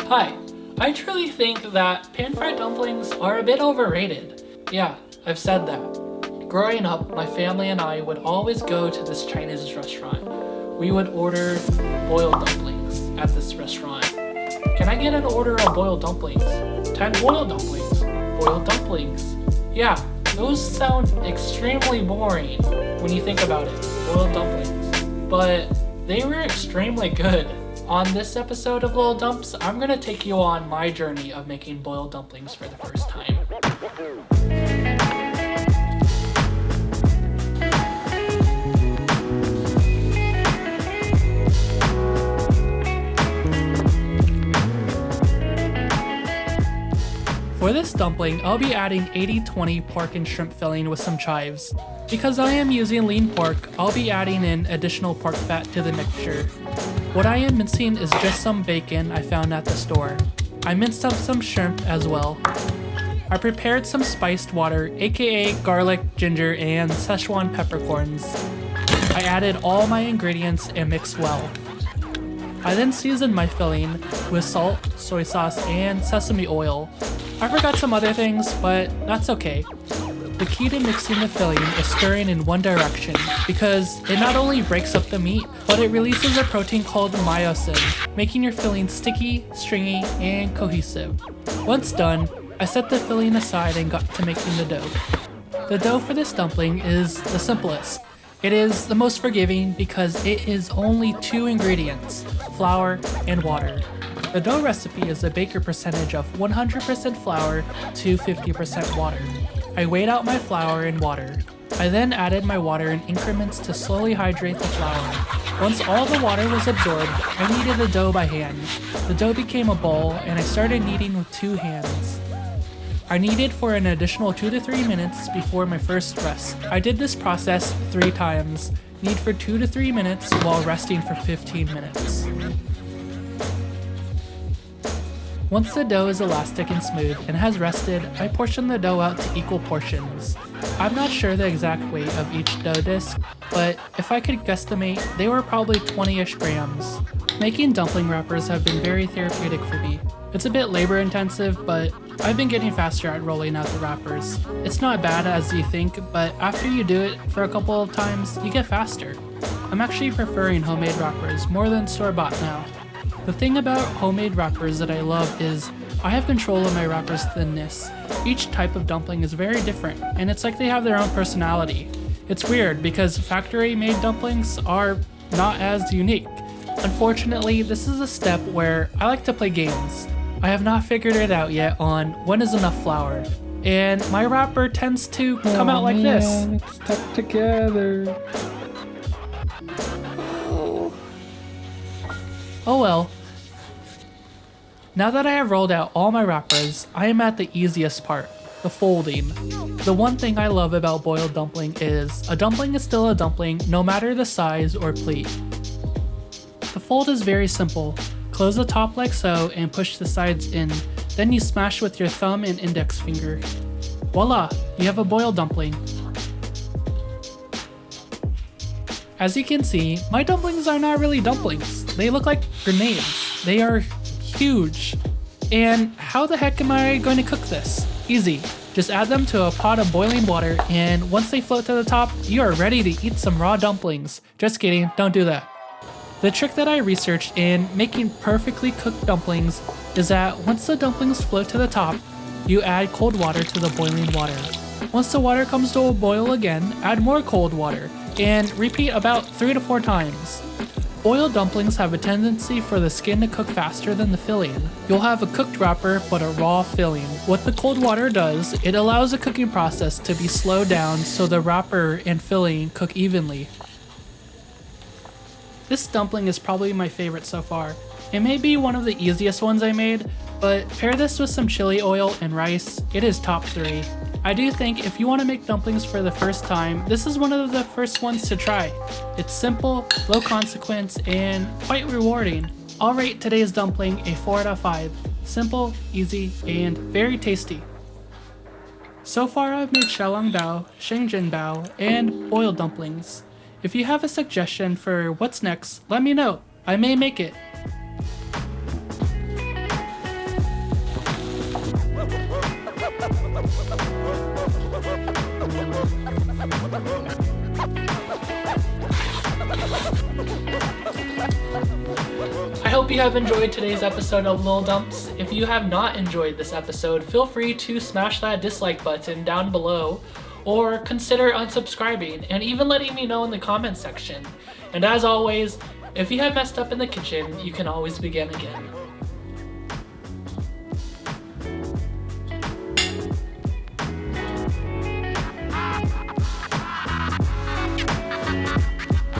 Hi, I truly think that pan-fried dumplings are a bit overrated. Yeah, I've said that. Growing up, my family and I would always go to this Chinese restaurant. We would order boiled dumplings at this restaurant. Can I get an order of boiled dumplings? 10 boiled dumplings. Boiled dumplings. Yeah, those sound extremely boring when you think about it. Boiled dumplings. But they were extremely good. On this episode of Lil Dumps, I'm gonna take you on my journey of making boiled dumplings for the first time. For this dumpling, I'll be adding 80-20 pork and shrimp filling with some chives. Because I am using lean pork, I'll be adding in additional pork fat to the mixture. What I am mincing is just some bacon I found at the store. I minced up some shrimp as well. I prepared some spiced water, aka garlic, ginger, and Szechuan peppercorns. I added all my ingredients and mixed well. I then seasoned my filling with salt, soy sauce, and sesame oil. I forgot some other things, but that's okay. The key to mixing the filling is stirring in one direction because it not only breaks up the meat, but it releases a protein called myosin, making your filling sticky, stringy, and cohesive. Once done, I set the filling aside and got to making the dough. The dough for this dumpling is the simplest. It is the most forgiving because it is only 2 ingredients, flour and water. The dough recipe is a baker percentage of 100% flour to 50% water. I weighed out my flour and water. I then added my water in increments to slowly hydrate the flour. Once all the water was absorbed, I kneaded the dough by hand. The dough became a ball and I started kneading with 2 hands. I kneaded for an additional 2 to 3 minutes before my first rest. I did this process 3 times. Knead for 2 to 3 minutes while resting for 15 minutes. Once the dough is elastic and smooth and has rested, I portion the dough out to equal portions. I'm not sure the exact weight of each dough disc, but if I could guesstimate, they were probably 20-ish grams. Making dumpling wrappers have been very therapeutic for me. It's a bit labor intensive, but I've been getting faster at rolling out the wrappers. It's not bad as you think, but after you do it for a couple of times, you get faster. I'm actually preferring homemade wrappers more than store-bought now. The thing about homemade wrappers that I love is I have control of my wrapper's thinness. Each type of dumpling is very different, and it's like they have their own personality. It's weird because factory-made dumplings are not as unique. Unfortunately, this is a step where I like to play games. I have not figured it out yet on when is enough flour, and my wrapper tends to come out like this. It's stuck together. Oh well. Now that I have rolled out all my wrappers, I am at the easiest part, the folding. The one thing I love about boiled dumpling is a dumpling is still a dumpling no matter the size or pleat. The fold is very simple. Close the top like so and push the sides in, then you smash with your thumb and index finger. Voila, you have a boiled dumpling. As you can see, my dumplings are not really dumplings. They look like grenades. They are huge. And how the heck am I going to cook this? Easy. Just add them to a pot of boiling water, and once they float to the top, you are ready to eat some raw dumplings. Just kidding, don't do that. The trick that I researched in making perfectly cooked dumplings is that once the dumplings float to the top, you add cold water to the boiling water. Once the water comes to a boil again, add more cold water, and repeat about 3 to 4 times. Boiled dumplings have a tendency for the skin to cook faster than the filling. You'll have a cooked wrapper but a raw filling. What the cold water does, it allows the cooking process to be slowed down so the wrapper and filling cook evenly. This dumpling is probably my favorite so far. It may be one of the easiest ones I made, but pair this with some chili oil and rice, it is top 3. I do think if you want to make dumplings for the first time, this is one of the first ones to try. It's simple, low consequence, and quite rewarding. I'll rate today's dumpling a 4 out of 5. Simple, easy, and very tasty. So far I've made xiaolong bao, shengjin bao, and boiled dumplings. If you have a suggestion for what's next, let me know. I may make it. I hope you have enjoyed today's episode of Lil Dumps. If you have not enjoyed this episode, feel free to smash that dislike button down below, or consider unsubscribing and even letting me know in the comments section. And as always, if you have messed up in the kitchen, you can always begin again.